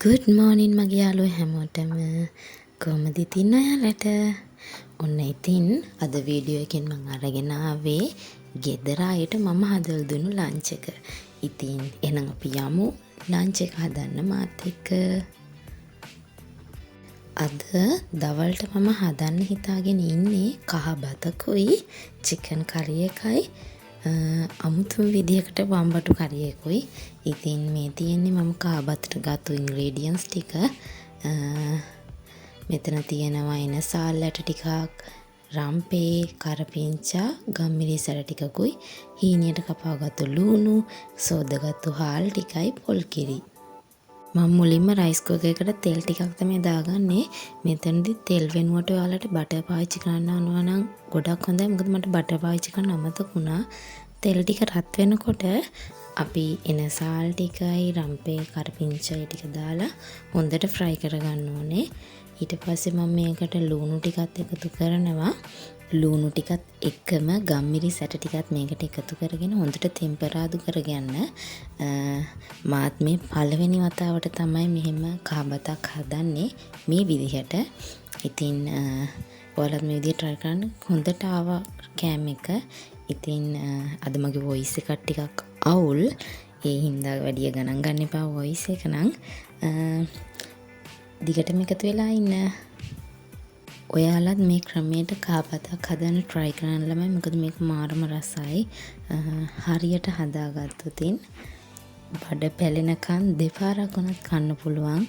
good morning මගේ යාළුවෝ හැමෝටම කොහමද ඉතින් ඔයාලට ඔන්න ඉතින් අද වීඩියෝ එකෙන් මම අරගෙන ආවේ ගෙදර අයට මම හදලා දුන්නු ලන්ච් එක. ඉතින් එහෙනම් අපි යමු ලන්ච් එක හදන්න මාත් එක්ක. අද දවල්ට මම හදන්න හිතාගෙන ඉන්නේ කහ බතකුයි චිකන් කරි එකයි අමුතුම විදිහකට වම්බටු කරි එකකුයි. ඉතින් මේ තියෙන්නේ මම කහ බතට ගත්තු ඉන්ග්‍රීඩියන්ට්ස් ටික. මෙතන තියෙනවා එන සාල්ලට ටිකක්, රම්පේ, කරපිංචා, ගම්මිරිස් ඇට ටිකකුයි, හීනියට කපාගත්තු ලූණු, සෝදාගත්තු හාල් ටිකයි, පොල් කිරි. මම මුලින්ම රයිස් කුකර් එකට තෙල් ටිකක් තමයි දාගන්නේ. මෙතනදී තෙල් වෙනුවට ඔයාලට බටර් පාවිච්චි කරන්න ඕනවා නම් ගොඩක් හොඳයි. මොකද මට බටර් පාවිච්චි කරන්න අමතක වුණා. තෙල් ටික රත් වෙනකොට අපි එන සාල් ටිකයි, රම්පේ, කරපිංචායි ටික දාලා හොඳට ෆ්‍රයි කරගන්න ඕනේ. ඊට පස්සේ මම මේකට ලුණු ටිකත් එකතු කරනවා. ලුණු ටිකත් එක්කම ගම්මිරිස් ඇට ටිකත් මේකට එකතු කරගෙන හොඳට ටෙම්පරාදු කරගන්න. මාත් මේ පළවෙනි වතාවට තමයි මෙහෙම කහ බතක් හදන්නේ මේ විදිහට. ඉතින් ඔයාලත් මේ විදිහට try කරන්න. හොඳට ආවා කෑම එක. ඉතින් අද මගේ voice එක ටිකක් අවුල්. ඒ හින්දා වැඩි ගණන් ගන්න එපා voice එක නම්. දිගටම එකතු වෙලා ඉන්න. ඔයාලත් මේ ක්‍රමයට කහ බතක් හදන්න try කරන්න ළමයි. මොකද මේක මාරම රසයි. හරියට හදාගත්තොත් බඩ පැලෙනකන් දෙපාරක් වුණත් කන්න පුළුවන්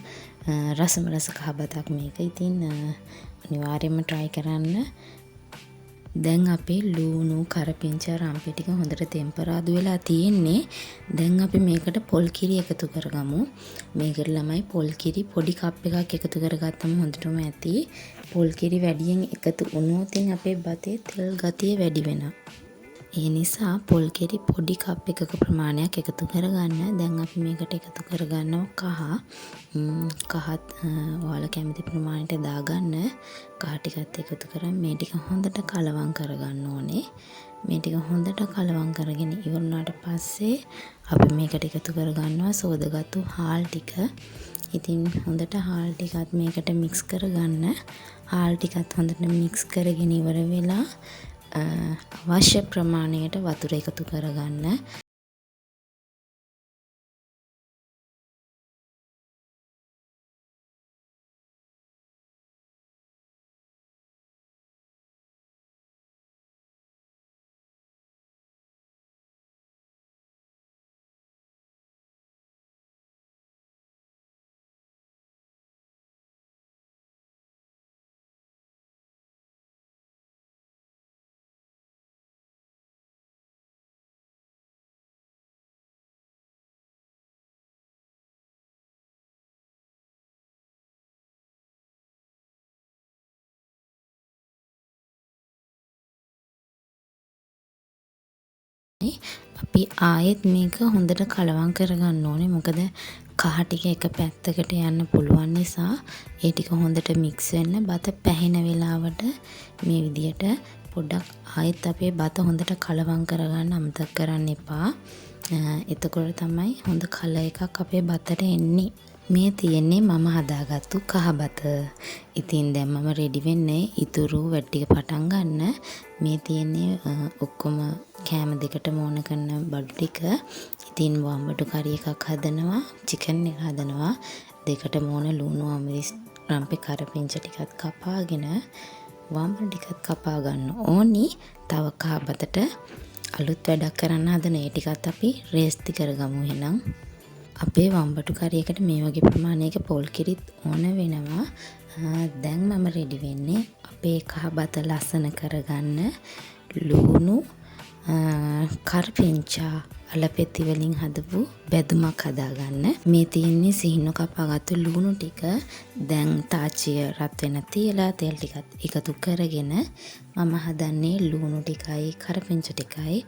රසම රස කහ බතක් මේක. ඉතින් අනිවාර්යයෙන්ම try කරන්න. දැන් අපේ ලූණු, කරපිංචා, රම්පේ ටික හොඳට ටෙම්පරාදු වෙලා තියෙන්නේ. දැන් අපි මේකට පොල් කිරි එකතු කරගමු. මේකට ළමයි පොල් කිරි පොඩි කප් එකක් එකතු කරගත්තම හොඳටම ඇති. පොල් කිරි වැඩියෙන් එකතු වුණොත් අපේ බතේ තෙල් ගතිය වැඩි වෙනවා. ඒ නිසා පොල් කිරි පොඩි කප් එකක ප්‍රමාණයක් එකතු කරගන්න. දැන් අපි මේකට එකතු කරගන්නවා කහත් ඔයාලා කැමති ප්‍රමාණයට දාගන්න. කහ ටිකත් එකතු කරන් මේ ටික හොඳට කලවම් කරගන්න ඕනේ. මේ ටික හොඳට කලවම් කරගෙන ඉවරනාට පස්සේ අපි මේකට එකතු කරගන්නවා සෝදාගත්තු හාල් ටික. ඉතින් හොඳට හාල් ටිකත් මේකට මික්ස් කරගන්න. හාල් ටිකත් හොඳට මික්ස් කරගෙන ඉවර වෙලා අවශ්‍ය ප්‍රමාණයට වතුර එකතු කරගන්න. අපි ආයෙත් මේක හොඳට කලවම් කරගන්න ඕනේ. මොකද කහ ටික එක පැත්තකට යන්න පුළුවන් නිසා ඒ ටික හොඳට මික්ස් වෙන්න බත පැහෙන වෙලාවට මේ විදියට පොඩ්ඩක් ආයෙත් අපේ බත හොඳට කලවම් කරගන්න අමතක කරන්න එපා. එතකොට තමයි හොඳ කලර් එකක් අපේ බතට එන්නේ. මේ තියෙන්නේ මම හදාගත්තු කහ බත. ඉතින් දැන් මම රෙඩි වෙන්නේ ඉතුරු වැඩ ටික පටන් ගන්න. මේ තියෙන්නේ ඔක්කොම කෑම දෙකටම ඕන කරන බඩු ටික. ඉතින් වම්බටු කරි එකක් හදනවා, චිකන් එක හදනවා. දෙකටම ඕන ලුණු, අමිරිස්, රම්පේ, කරපිංචා ටිකත් කපාගෙන වම්බටු ටිකත් කපා ගන්න ඕනි. තව කහ බතට අලුත් වැඩක් කරන්න හදන ඒ ටිකත් අපි රේස්ති කරගමු එහෙනම්. අපේ වම්බටු කරි එකට මේ වගේ ප්‍රමාණයක පොල් කිරිත් ඕන වෙනවා. දැන් මම රෙඩි වෙන්නේ අපේ කහ බත ලස්සන කරගන්න ලුණු, කරපිංචා, අලපෙති වලින් හදපු බැදුමක් හදාගන්න. මේ තියෙන්නේ සිහිනු කපාගත්තු ලුණු ටික. දැන් තාච්චිය රත් වෙන තියලා තෙල් ටිකත් එකතු කරගෙන මම හදන්නේ ලුණු ටිකයි, කරපිංචා ටිකයි,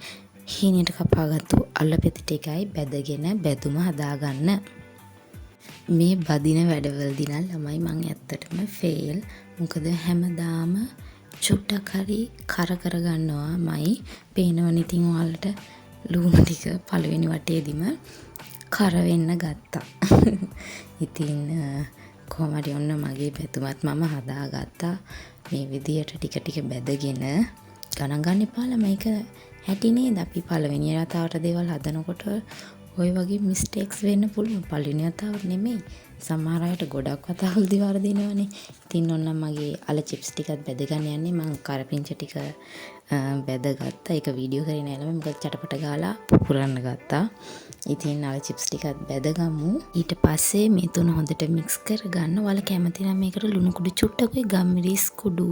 හීනියට කපාගත්තු අලපෙති ටිකයි බැදගෙන බැදුම හදාගන්න. මේ බදින වැඩවලදී නම් ළමයි මං ඇත්තටම ෆේල්. මොකද හැමදාම චුට්ටක් හරි කරගන්නවාමයි. පේනවනේ ඉතින් ඔයාලට ලුණු ටික පළවෙනි වටේදීම කර වෙන්න ගත්තා. ඉතින් කොහොම හරි ඔන්න මගේ පැතුමත් මම හදාගත්තා. මේ විදියට ටික ටික බැදගෙන ගණන් ගන්න එපාලා මේක හැටි නේද? අපි පළවෙනි වතාවට දේවල් හදනකොට ඔය වගේ මිස්ටේක්ස් වෙන්න පුළුවන්. පළවෙනි වතාවට නෙමෙයි. සමහර අයට ගොඩක් වතාවල්දී වරදිනවනේ. ඉතින් ඔන්න මගේ අල චිප්ස් ටිකත් බැදගන්න යන්නේ. මම කරපිංච ටික බැදගත්තා. ඒක වීඩියෝ කරේ නෑ ළමයි. මොකද චටපට ගාලා පුපුරන්න ගත්තා. ඉතින් අල චිප්ස් ටිකත් බැදගමු. ඊට පස්සේ මේ තුන හොඳට මික්ස් කරගන්න. ඔයාලා කැමති නම් මේකට ලුණු කුඩු චුට්ටකුයි ගම්මිරිස් කුඩු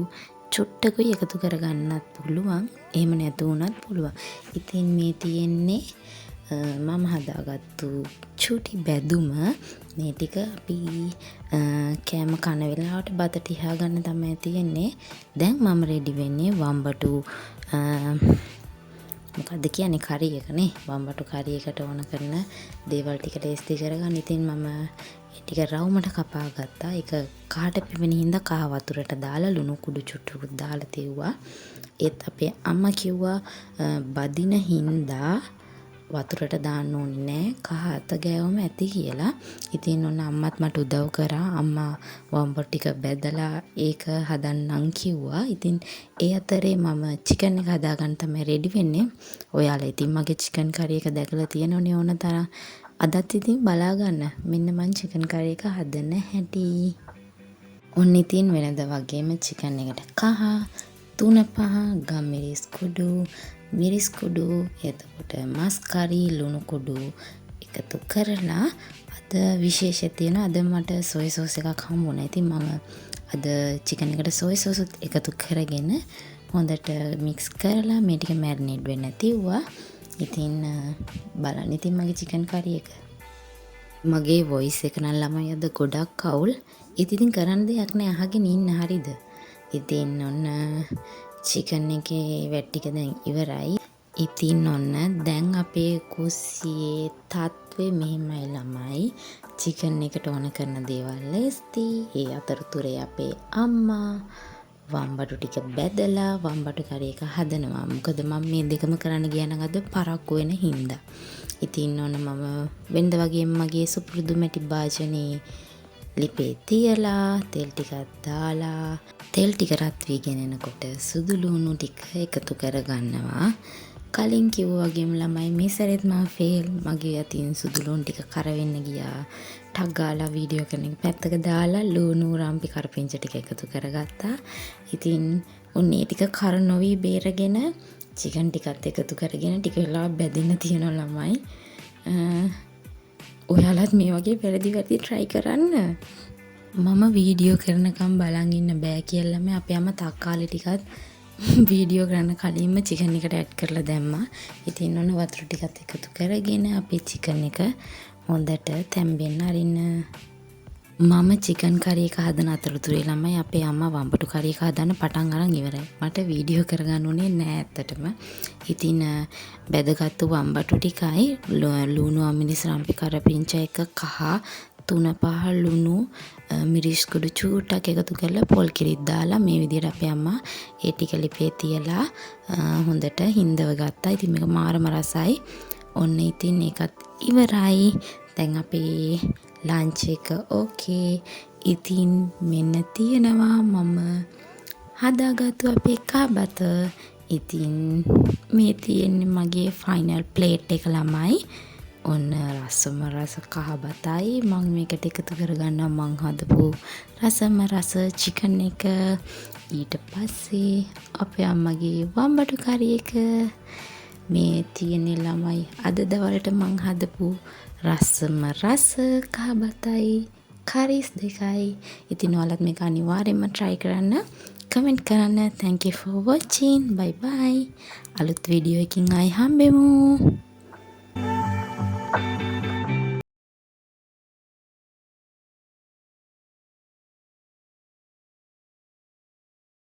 චුට්ටකුයි එකතු කරගන්නත් පුළුවන්. එහෙම නැතු වුණත් පුළුවන්. ඉතින් මේ තියෙන්නේ මම හදාගත්තු චූටි බැදුම. මේ ටික අපි කෑම කන වෙලාවට බත ටිහා ගන්න තමයි තියෙන්නේ. දැන් මම රෙඩි වෙන්නේ වම්බටු මොකද්ද කියන්නේ කරි එකනේ. වම්බටු කරි එකට ඕන කරන දේවල් ටික ටේස්ටි කරගන්න. ඉතින් මම ටික රවුමට කපා ගත්තා. ඒක කාට පිපෙන හින්දා කහ වතුරට දාලා ලුණු කුඩු චුට්ටුකුත් දාලා තෙව්වා. ඒත් අපේ අම්මා කිව්වා බදින හින්දා වතුරට දාන්න ඕනේ නෑ. කහ අත ගෑවම ඇති කියලා. ඉතින් ඔන්න අම්මත් මට උදව් කරා. අම්මා වම්බටු ටික බැදලා ඒක හදන්නම් කිව්වා. ඉතින් ඒ අතරේ මම චිකන් එක හදාගන්න තමයි රෙඩි වෙන්නේ. ඔයාලා ඉතින් මගේ චිකන් කරි එක දැකලා තියෙනවනේ ඕන තරම්. අදත් ඉතින් බලා ගන්න. මෙන්න මං චිකන් කරි එක හදන හැටි. ඔන්න ඉතින් වෙනද වගේම චිකන් එකට කහ, තුන පහ, ගම්මිරිස් කුඩු, මිරිස් කුඩු, එතකොට මස් කරි, ලුණු කුඩු එකතු කරලා අද විශේෂය තියෙනවා. අද මට සොය සෝස් එකක් හම්බුණා. ඉතින් මම අද චිකන් එකට සොය සෝස් එකතු කරගෙන හොඳට මික්ස් කරලා මේ ටික මැරිනේට් වෙන්න තියුවා. ඉතින් බලන්න ඉතින් මගේ චිකන් කරි එක. මගේ වොයිස් එක නම් ළමයි අද ගොඩක් අවුල්. ඉතින් කරන්න දෙයක් නෑ, අහගෙන ඉන්න හරිද? ඉතින් ඔන්න චිකන් එකේ වැට් ටික දැන් ඉවරයි. ඉතින් ඔන්න දැන් අපේ කුස්සියේ තත්ත්වය මෙහෙමයි ළමයි. චිකන් එකට ඕන කරන දේවල් ලේස්ති. ඒ අතරතුරේ අපේ අම්මා වම්බටු ටික බැදලා වම්බටු කරි එක හදනවා. මොකද මම මේ දෙකම කරන්න ගියා නම් අද පරක්කු වෙන හින්දා. ඉතින් ඔන්න මම වෙනද වගේම මගේ සුපුරුදු මැටි භාජනේ ලිපේ තියලා තෙල් ටිකක් දාලා තෙල් ටික රත් වීගෙන එනකොට සුදු ලුණු ටික එකතු කරගන්නවා. කලින් කිව්වා වගේම ළමයි මේ සැරේත් මම ෆේල්. මගේ අතින් සුදු ලුණු ටික කර වෙන්න ගියා. ටක් ගාලා වීඩියෝ කරන එක පැත්තක දාලා ලුණු රම්පි කරපිංච ටික එකතු කරගත්තා. ඉතින් උන්නේ ටික කර නොවි බේරගෙන චිකන් ටිකත් එකතු කරගෙන ටික වෙලා බැදින්න තියෙනවා ළමයි. ඔයාලත් මේ වගේ වැරදි try කරන්න. මම වීඩියෝ කරනකම් බලන් ඉන්න බෑ කියලා මේ අපේ අම්මා තක්කාලි ටිකත් වීඩියෝ කරන්න කලින්ම චිකන් එකට ඇඩ් කරලා දැම්මා. ඉතින් ඔන්න වතුර ටිකත් එකතු කරගෙන අපේ චිකන් එක හොඳට තැම්බෙන්න අරින්න. මම චිකන් කරි එක හදන අතරතුරේ ළමයි අපේ අම්මා වම්බටු කරි එක හදන්න පටන් අරන් ඉවරයි. මට වීඩියෝ කරගන්න උනේ නෑ ඇත්තටම. ඉතින් බැදගත්තු වම්බටු ටිකයි ලුණු අමිරිස් රම්පි කරපිංච එක කහ තුන පහ ලුණු මිරිස් කුඩු චූටක් එකතු කරලා පොල් කිරිත් දාලා මේ විදිහට අපේ අම්මා ඒ ටික ලිපේ තියලා හොඳට හින්දව ගත්තා. ඉතින් මේක මාරම රසයි. ඔන්න ඉතින් ඒකත් ඉවරයි. දැන් අපේ ලන්ච් එක ඕකේ. ඉතින් මෙන්න තියෙනවා මම හදාගත්තු අපේ කබත. ඉතින් මේ තියෙන්නේ මගේ ෆයිනල් ප්ලේට් එක ළමයි. ඔන්න රසම රස කහ බතයි. මම මේකට එකතු කරගන්නවා මං හදපු රසම රස චිකන් එක. ඊට පස්සේ අපේ අම්මගේ වම්බටු කරි එක. මේ තියෙන්නේ ළමයි අද දවල්ට මං හදපු රසම රස කහ බතයි කරිස් දෙකයි. ඉතින් ඔයාලත් මේක අනිවාර්යෙන්ම try කරන්න. කමෙන්ට් කරන්න. Thank you for watching. Bye bye. අලුත් වීඩියෝ එකකින් ආයි හම්බෙමු.